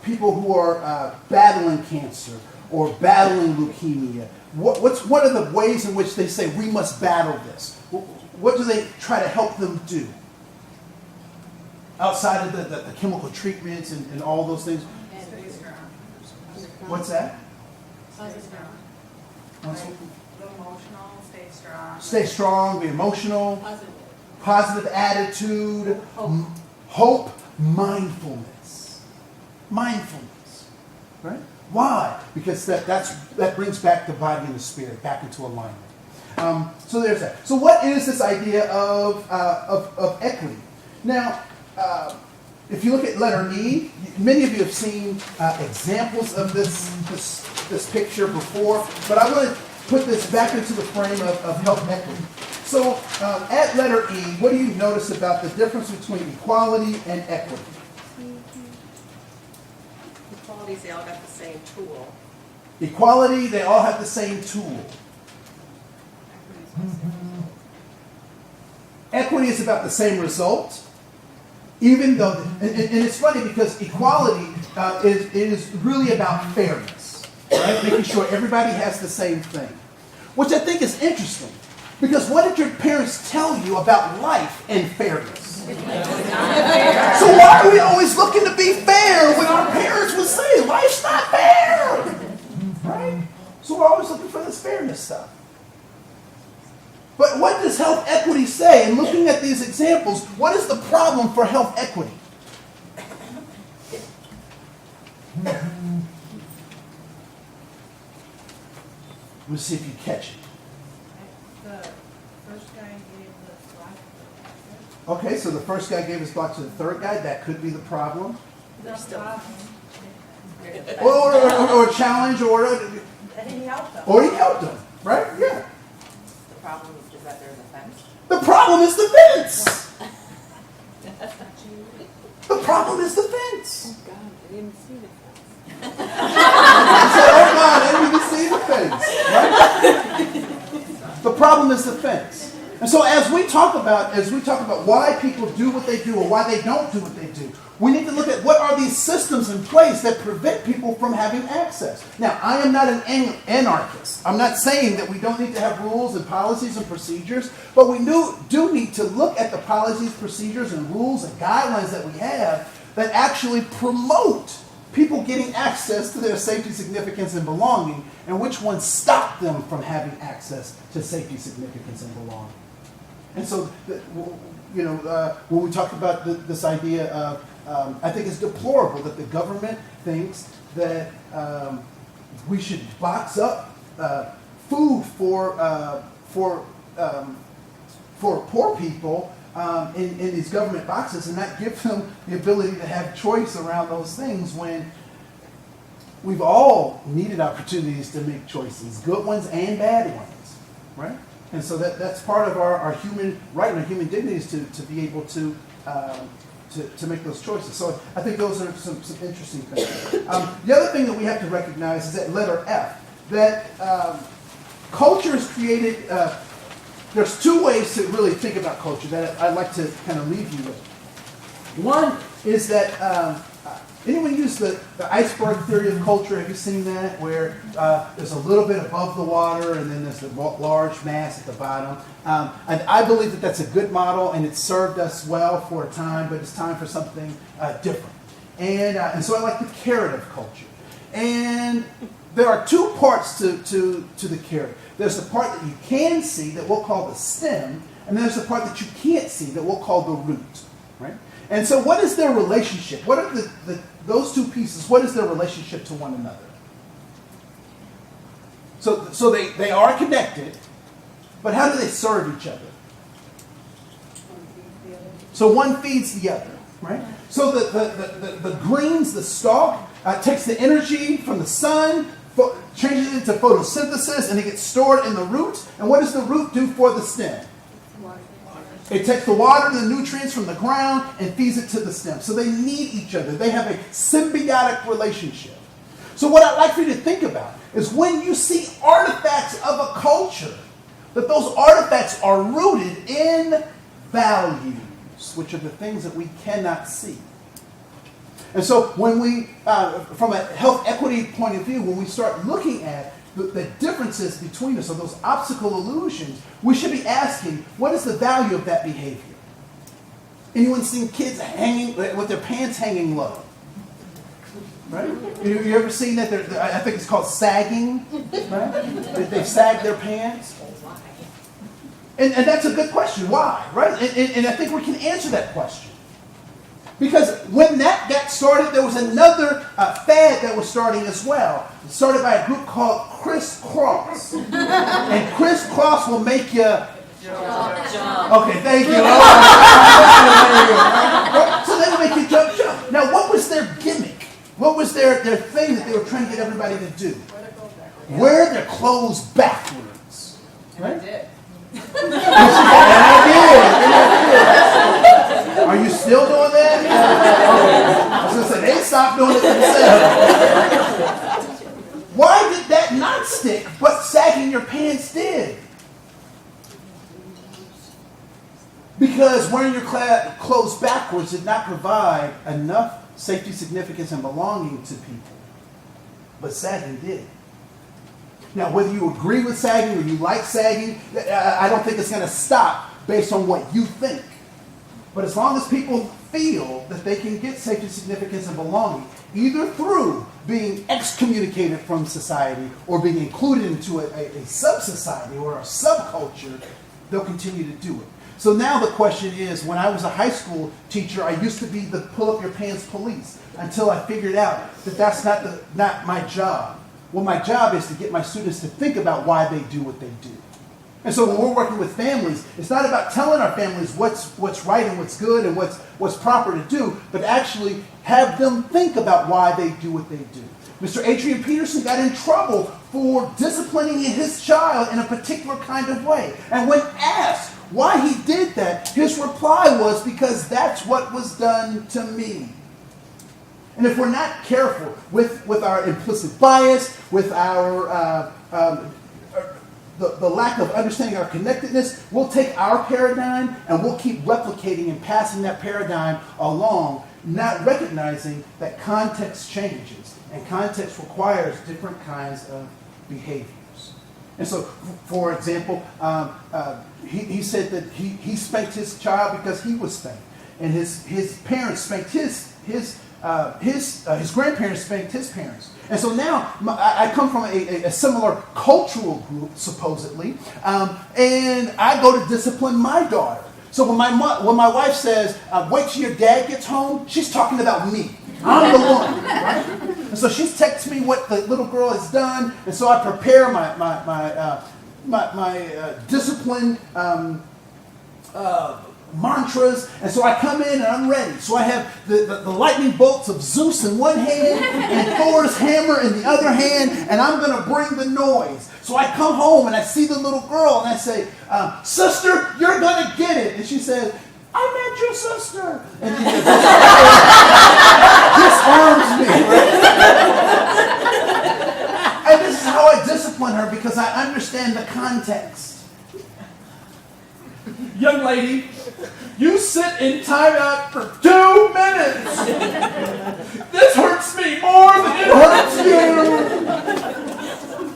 people who are battling cancer or battling leukemia, what's one of the ways in which they say we must battle this? What do they try to help them do? Outside of the chemical treatments and all those things. Stay strong. What's that? Stay strong. What's- Like, the emotional, stay strong. Stay strong, be emotional, positive attitude, hope, mindfulness. Mindfulness. Right? Why? Because that brings back the body and the spirit back into alignment. So there's that. So what is this idea of equity? Now, if you look at letter E, many of you have seen examples of this picture before, but I want to put this back into the frame of health equity. So at letter E, what do you notice about the difference between equality and equity? Equalities, they all got the same tool. Equality, they all have the same tool. Equity is about the same result. Even though, and it's funny because equality is really about fairness, right? Making sure everybody has the same thing, which I think is interesting. Because what did your parents tell you about life and fairness? So why are we always looking to be fair when our parents would say life's not fair, right? So we're always looking for this fairness stuff. But what does health equity say? And looking at these examples, what is the problem for health equity? Let's see if you catch it. The first guy gave the black. Okay, so the first guy gave his block to the third guy. That could be the problem. Or a challenge, or And he helped them. he helped them, right? Yeah. The problem is that there's a fence. The problem is the fence. The problem is the fence. God, I didn't see the fence. I said, oh God, I didn't even see the fence. Right? The problem is the fence. And so as we talk about why people do what they do or why they don't do what they do, we need to look at what are these systems in place that prevent people from having access. Now, I am not an anarchist. I'm not saying that we don't need to have rules and policies and procedures, but we do need to look at the policies, procedures, and rules and guidelines that we have that actually promote people getting access to their safety, significance, and belonging, and which ones stop them from having access to safety, significance, and belonging. And so, when we talk about this idea of, I think it's deplorable that the government thinks that we should box up food for poor people in these government boxes and not give them the ability to have choice around those things when we've all needed opportunities to make choices, good ones and bad ones, right? And so that's part of our human right and our human dignity is to be able to make those choices. So I think those are some interesting things. The other thing that we have to recognize is that letter F, that culture is created. There's two ways to really think about culture that I'd like to kind of leave you with. One is that anyone use the iceberg theory of culture? Have you seen that? Where there's a little bit above the water and then there's the large mass at the bottom. And I believe that that's a good model and it's served us well for a time, but it's time for something different. And so I like the carrot of culture. And there are two parts to the carrot. There's the part that you can see that we'll call the stem, and there's the part that you can't see that we'll call the root, right? And so what is their relationship? What are those two pieces, what is their relationship to one another? So they are connected, but how do they serve each other? So one feeds the other, right? So the greens, the stalk, takes the energy from the sun, changes it into photosynthesis, and it gets stored in the root. And what does the root do for the stem? It takes the water and the nutrients from the ground and feeds it to the stem. So they need each other. They have a symbiotic relationship. So what I'd like for you to think about is when you see artifacts of a culture, that those artifacts are rooted in values, which are the things that we cannot see. And so when we, from a health equity point of view, when we start looking at the differences between us, or those optical illusions, we should be asking, what is the value of that behavior? Anyone seen kids hanging with their pants hanging low? Right? You ever seen that? I think it's called sagging. Right? They sag their pants. And that's a good question. Why? Right? And I think we can answer that question. Because when that got started, there was another fad that was starting as well. It started by a group called crisscross. And crisscross will make you... Jump. Okay, thank you. So they will make you jump. Now, what was their gimmick? What was their thing that they were trying to get everybody to do? Wear their clothes backwards. Right? I did. And I did. Are you still doing that? I was going to say, they stopped doing it themselves. Why did that not stick, but sagging your pants did? Because wearing your clothes backwards did not provide enough safety, significance, and belonging to people. But sagging did. Now, whether you agree with sagging or you like sagging, I don't think it's going to stop based on what you think. But as long as people feel that they can get safety, significance, and belonging, either through being excommunicated from society or being included into a sub-society or a subculture, they'll continue to do it. So now the question is, when I was a high school teacher, I used to be the pull-up-your-pants police until I figured out that that's not my job. Well, my job is to get my students to think about why they do what they do. And so when we're working with families, it's not about telling our families what's right and what's good and what's proper to do, but actually have them think about why they do what they do. Mr. Adrian Peterson got in trouble for disciplining his child in a particular kind of way. And when asked why he did that, his reply was, because that's what was done to me. And if we're not careful with our implicit bias, with our the lack of understanding our connectedness, we'll take our paradigm and we'll keep replicating and passing that paradigm along, not recognizing that context changes. And context requires different kinds of behaviors. And so, for example, he said that he spanked his child because he was spanked. And his parents spanked his grandparents spanked his parents. And so now I come from a similar cultural group, supposedly, and I go to discipline my daughter. So when my wife says, wait till your dad gets home, she's talking about me. I'm the one, right? And so she's texting me what the little girl has done, and so I prepare my discipline mantras, and so I come in and I'm ready. So I have the lightning bolts of Zeus in one hand and Thor's hammer in the other hand, and I'm going to bring the noise. So I come home and I see the little girl and I say, sister, you're going to get it. And she says, I met your sister. And she just disarms me. And this is how I discipline her, because I understand the context. Young lady, you sit in timeout for 2 minutes. This hurts me more than it hurts you.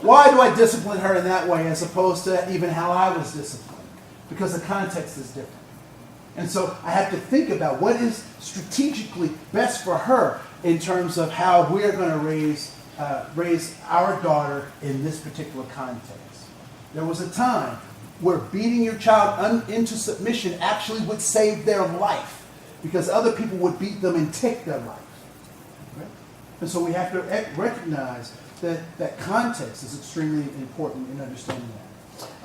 Why do I discipline her in that way as opposed to even how I was disciplined? Because the context is different. And so I have to think about what is strategically best for her in terms of how we're going to raise our daughter in this particular context. There was a time where beating your child into submission actually would save their life, because other people would beat them and take their life. Right? And so we have to recognize that context is extremely important in understanding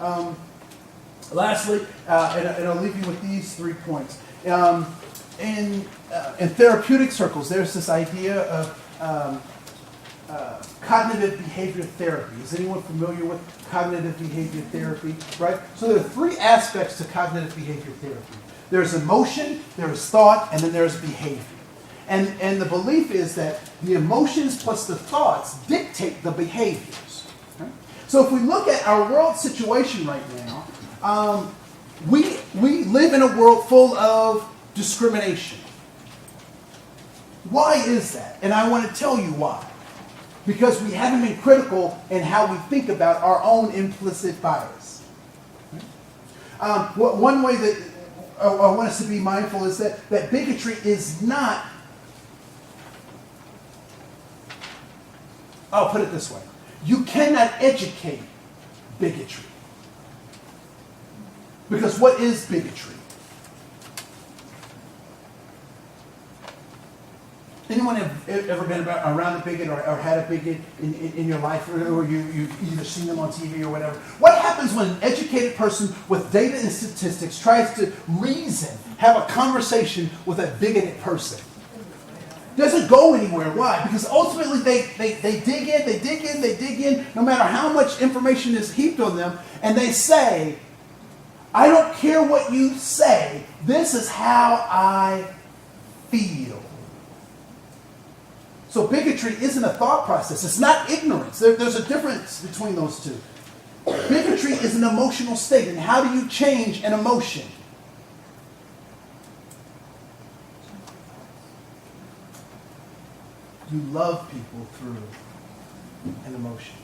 that. Lastly, and I'll leave you with these 3 points. In therapeutic circles, there's this idea of cognitive behavior therapy. Is anyone familiar with cognitive behavior therapy? Right? So there are three aspects to cognitive behavior therapy. There's emotion, there's thought, and then there's behavior. And the belief is that the emotions plus the thoughts dictate the behaviors. Right? So if we look at our world situation right now, we live in a world full of discrimination. Why is that? And I want to tell you why. Because we haven't been critical in how we think about our own implicit bias. One way that I want us to be mindful is that bigotry is not, I'll put it this way. You cannot educate bigotry. Because what is bigotry? Anyone have ever been around a bigot or had a bigot in your life, or you've either seen them on TV or whatever? What happens when an educated person with data and statistics tries to reason, have a conversation with a bigoted person? Doesn't go anywhere. Why? Because ultimately they dig in, no matter how much information is heaped on them, and they say, I don't care what you say, this is how I feel. So bigotry isn't a thought process. It's not ignorance. There's a difference between those two. Bigotry is an emotional state. And how do you change an emotion? You love people through an emotion.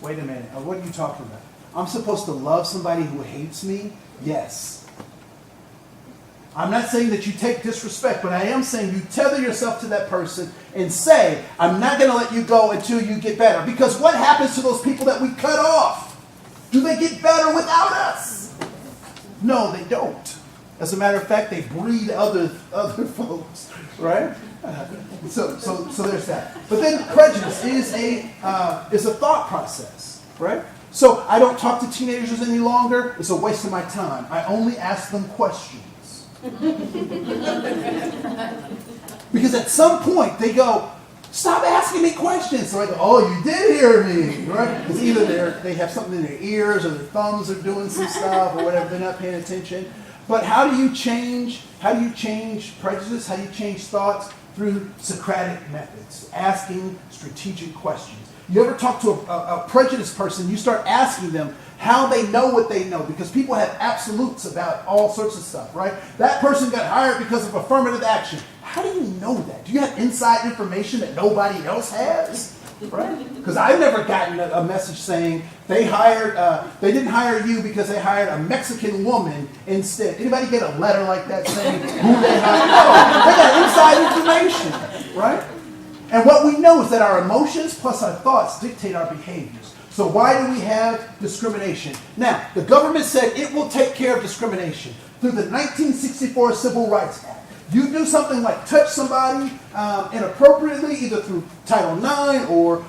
Wait a minute. What are you talking about? I'm supposed to love somebody who hates me? Yes. I'm not saying that you take disrespect, but I am saying you tether yourself to that person and say, I'm not going to let you go until you get better. Because what happens to those people that we cut off? Do they get better without us? No, they don't. As a matter of fact, they breed other folks, right? So there's that. But then prejudice is a thought process, right? So I don't talk to teenagers any longer. It's a waste of my time. I only ask them questions. Because at some point they go, stop asking me questions. So I go, oh, you did hear me, right? Because either they have something in their ears or their thumbs are doing some stuff or whatever, they're not paying attention. But how do you change prejudice? How do you change thoughts? Through Socratic methods, asking strategic questions. You ever talk to a prejudiced person, you start asking them how they know what they know, because people have absolutes about all sorts of stuff, right? That person got hired because of affirmative action. How do you know that? Do you have inside information that nobody else has? Right? Because I've never gotten a message saying they didn't hire you because they hired a Mexican woman instead. Anybody get a letter like that saying who they hired? No, they got inside information, right? And what we know is that our emotions plus our thoughts dictate our behaviors. So why do we have discrimination? Now, the government said it will take care of discrimination through the 1964 Civil Rights Act. You do something like touch somebody inappropriately, either through Title IX or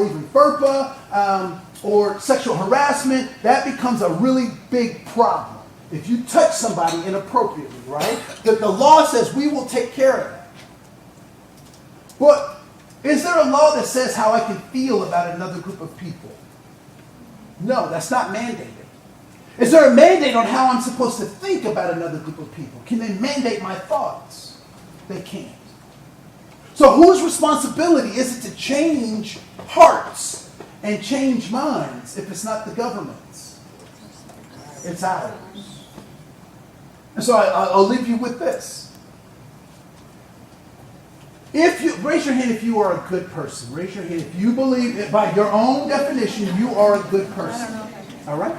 even FERPA or sexual harassment, that becomes a really big problem. If you touch somebody inappropriately, right? The law says we will take care of that. But is there a law that says how I can feel about another group of people? No, that's not mandated. Is there a mandate on how I'm supposed to think about another group of people? Can they mandate my thoughts? They can't. So whose responsibility is it to change hearts and change minds if it's not the government's? It's ours. And so I'll leave you with this. Raise your hand if you are a good person. Raise your hand if you believe that by your own definition you are a good person. All right?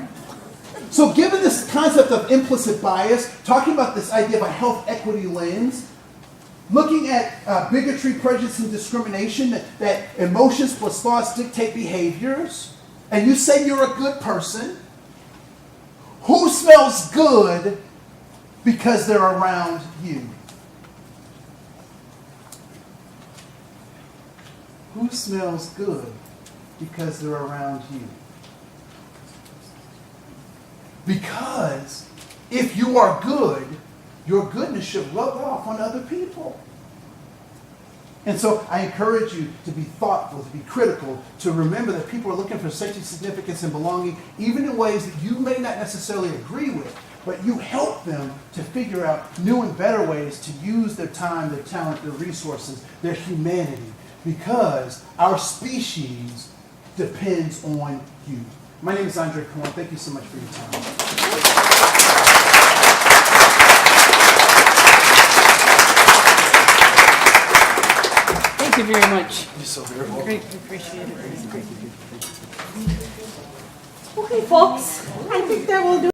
So given this concept of implicit bias, talking about this idea of a health equity lens, looking at bigotry, prejudice, and discrimination, that emotions plus thoughts dictate behaviors, and you say you're a good person, who smells good because they're around you? Who smells good because they're around you? Because if you are good, your goodness should rub off on other people. And so I encourage you to be thoughtful, to be critical, to remember that people are looking for safety, significance, and belonging, even in ways that you may not necessarily agree with, but you help them to figure out new and better ways to use their time, their talent, their resources, their humanity, because our species depends on you. My name is Andre Koen. Thank you so much for your time. Thank you very much. You're so very welcome. Great, appreciate it. Okay, folks, I think that will do